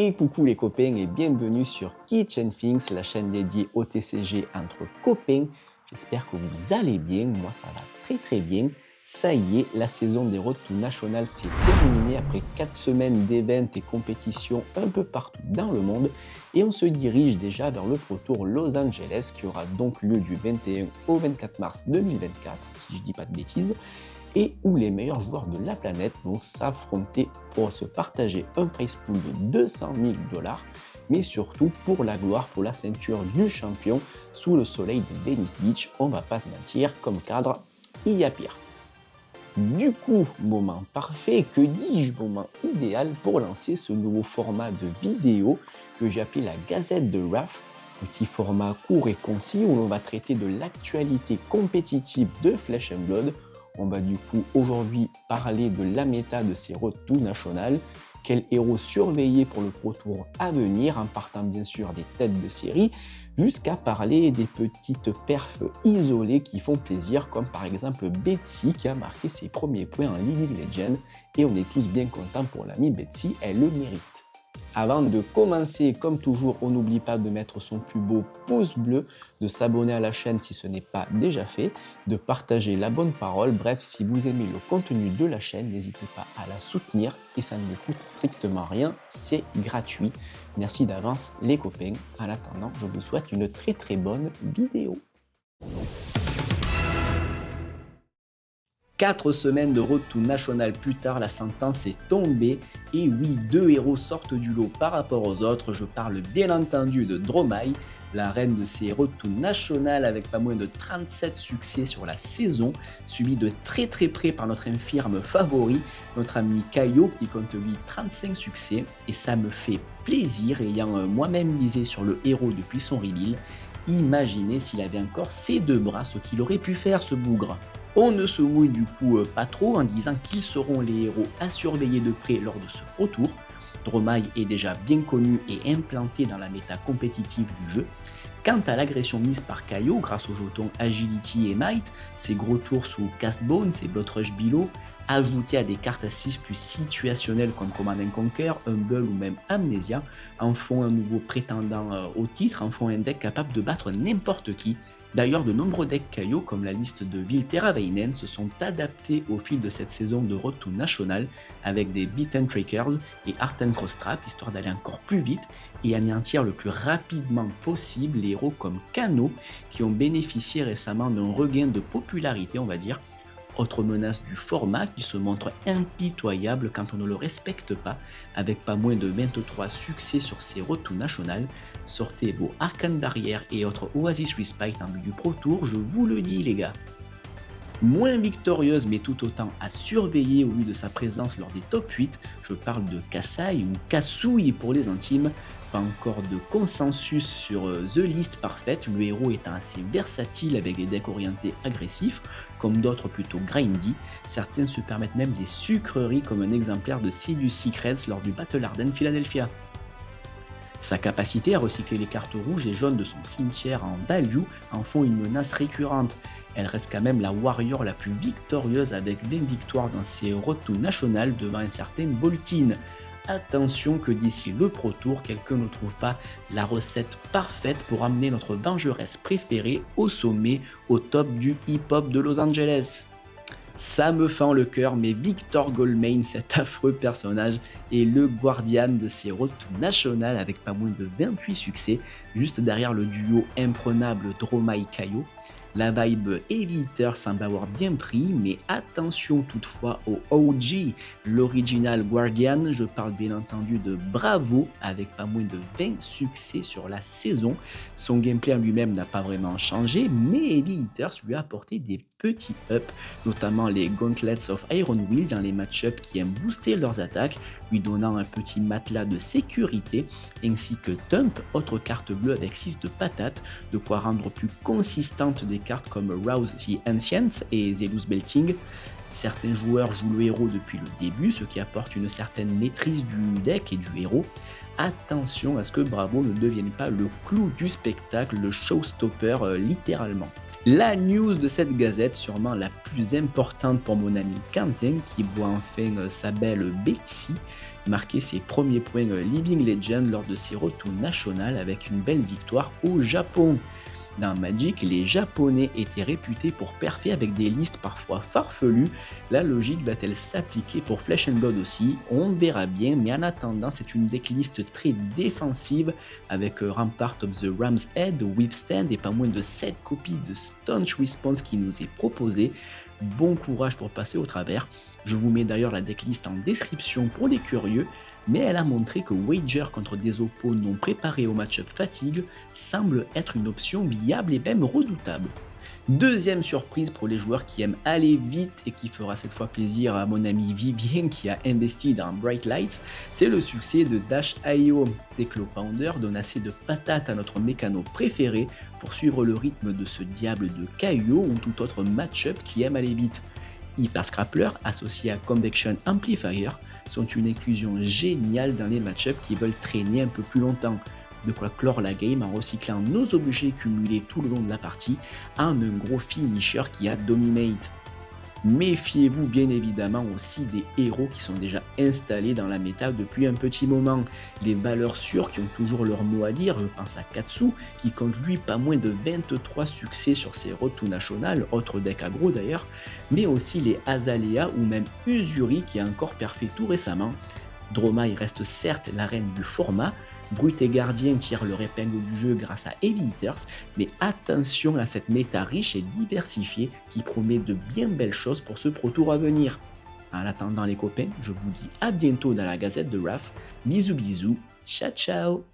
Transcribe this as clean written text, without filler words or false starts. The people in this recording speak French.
Et coucou les copains et bienvenue sur Kitchen Things, la chaîne dédiée au TCG entre copains. J'espère que vous allez bien, moi ça va très bien. Ça y est, la saison des Road to National s'est terminée après 4 semaines d'événements et compétitions un peu partout dans le monde. Et on se dirige déjà vers le Pro Tour Los Angeles qui aura donc lieu du 21 au 24 mars 2024, si je dis pas de bêtises, et où les meilleurs joueurs de la planète vont s'affronter pour se partager un prize pool de 200 000 $, mais surtout pour la gloire, pour la ceinture du champion sous le soleil de Venice Beach. On va pas se mentir, comme cadre, il y a pire. Du coup, moment parfait, que dis-je, moment idéal pour lancer ce nouveau format de vidéo que j'ai appelé la Gazette de Wrath, petit format court et concis où l'on va traiter de l'actualité compétitive de Flesh and Blood. On va du coup aujourd'hui parler de la méta de ces Road to National, quels héros surveiller pour le Pro Tour à venir, en partant bien sûr des têtes de série, jusqu'à parler des petites perfs isolées qui font plaisir, comme par exemple Betsy qui a marqué ses premiers points en League of Legends, et on est tous bien contents pour l'ami Betsy, elle le mérite. Avant de commencer, comme toujours, on n'oublie pas de mettre son plus beau pouce bleu, de s'abonner à la chaîne si ce n'est pas déjà fait, de partager la bonne parole. Bref, si vous aimez le contenu de la chaîne, n'hésitez pas à la soutenir et ça ne vous coûte strictement rien, c'est gratuit. Merci d'avance les copains. En attendant, je vous souhaite une très bonne vidéo. 4 semaines de Road to National plus tard, la sentence est tombée. Et oui, 2 héros sortent du lot par rapport aux autres. Je parle bien entendu de Dromai, la reine de ces Road to National avec pas moins de 37 succès sur la saison, suivi de très près par notre infirme favori, notre ami Kaio qui compte lui 35 succès. Et ça me fait plaisir, ayant moi-même misé sur le héros depuis son reveal. Imaginez s'il avait encore ses 2 bras, ce qu'il aurait pu faire ce bougre. On ne se mouille du coup pas trop en disant qu'ils seront les héros à surveiller de près lors de ce Pro Tour. Dromai est déjà bien connu et implanté dans la méta compétitive du jeu. Quant à l'agression mise par Kaio grâce aux jetons Agility et Might, ses gros tours sous Castbone, ses Bloodrush Below, ajoutés à des cartes à 6 plus situationnelles comme Command & Conquer, Humble ou même Amnesia, en font un nouveau prétendant au titre, en font un deck capable de battre n'importe qui. D'ailleurs, de nombreux decks Kaio, comme la liste de Vilteravainen, se sont adaptés au fil de cette saison de Road to National avec des Beaten Trackers et Heart & Cross Trap, histoire d'aller encore plus vite et anéantir le plus rapidement possible les héros comme Kano, qui ont bénéficié récemment d'un regain de popularité, on va dire. Autre menace du format qui se montre impitoyable quand on ne le respecte pas, avec pas moins de 23 succès sur ces Road to National. Sortez vos Arcane Barrière et autres Oasis Respite en vue du Pro Tour, je vous le dis les gars. Moins victorieuse mais tout autant à surveiller au vu de sa présence lors des top 8, je parle de Kasai ou Kasui pour les intimes. Pas encore de consensus sur The List parfaite, le héros étant assez versatile avec des decks orientés agressifs, comme d'autres plutôt grindy. Certains se permettent même des sucreries comme un exemplaire de Sidious Secrets lors du Battle Arden Philadelphia. Sa capacité à recycler les cartes rouges et jaunes de son cimetière en value en font une menace récurrente. Elle reste quand même la warrior la plus victorieuse avec 20 victoires dans ses Road to National devant un certain Boltyn. Attention que d'ici le Pro Tour, quelqu'un ne trouve pas la recette parfaite pour amener notre vengeresse préférée au sommet, au top du hip-hop de Los Angeles. Ça me fend le cœur, mais Victor Goldmane, cet affreux personnage, est le guardian de ces Road to National avec pas moins de 28 succès, juste derrière le duo imprenable Dromai-Kaio. La vibe Heavy Hitter semble avoir bien pris, mais attention toutefois au OG, l'original Guardian. Je parle bien entendu de Bravo, avec pas moins de 20 succès sur la saison. Son gameplay en lui-même n'a pas vraiment changé, mais Heavy Hitters lui a apporté des petits ups, notamment les Gauntlets of Iron Will dans les match-ups qui aiment booster leurs attaques, lui donnant un petit matelas de sécurité, ainsi que Thump, autre carte bleue avec 6 de patates, de quoi rendre plus consistante des cartes comme Rouse the Ancient et Zealous Belting. Certains joueurs jouent le héros depuis le début, ce qui apporte une certaine maîtrise du deck et du héros. Attention à ce que Bravo ne devienne pas le clou du spectacle, le showstopper littéralement. La news de cette gazette, sûrement la plus importante pour mon ami Quentin, qui voit enfin sa belle Betsy, marqué ses premiers points Living Legend lors de ses retours nationaux avec une belle victoire au Japon. Dans Magic, les Japonais étaient réputés pour perfer avec des listes parfois farfelues. La logique va-t-elle s'appliquer pour Flesh and Blood aussi? On verra bien, mais en attendant, c'est une decklist très défensive avec Rampart of the Ram's Head, Withstand et pas moins de 7 copies de Staunch Response qui nous est proposée. Bon courage pour passer au travers. Je vous mets d'ailleurs la decklist en description pour les curieux, mais elle a montré que Wager contre des oppos non préparés au match-up fatigue semble être une option viable et même redoutable. Deuxième surprise pour les joueurs qui aiment aller vite et qui fera cette fois plaisir à mon ami Vivien qui a investi dans Bright Lights, c'est le succès de Dash.io. Teclo Pounder donne assez de patates à notre mécano préféré pour suivre le rythme de ce diable de KUO ou tout autre match-up qui aime aller vite. Hyper Scrappler, associé à Convection Amplifier, sont une inclusion géniale dans les match-ups qui veulent traîner un peu plus longtemps. De quoi clore la game en recyclant nos objets cumulés tout le long de la partie en un gros finisher qui a dominate. Méfiez-vous bien évidemment aussi des héros qui sont déjà installés dans la méta depuis un petit moment. Les valeurs sûres qui ont toujours leur mot à dire, je pense à Katsu qui compte lui pas moins de 23 succès sur ses retours nationales, autre deck aggro d'ailleurs, mais aussi les Azalea ou même Usuri qui a encore perfé tout récemment. Dromai reste certes la reine du format, Brut et Gardien tirent leur épingle du jeu grâce à Heavy Hitters, mais attention à cette méta riche et diversifiée qui promet de bien belles choses pour ce Pro Tour à venir. En attendant les copains, je vous dis à bientôt dans la Gazette de Raph. Bisous bisous, ciao ciao.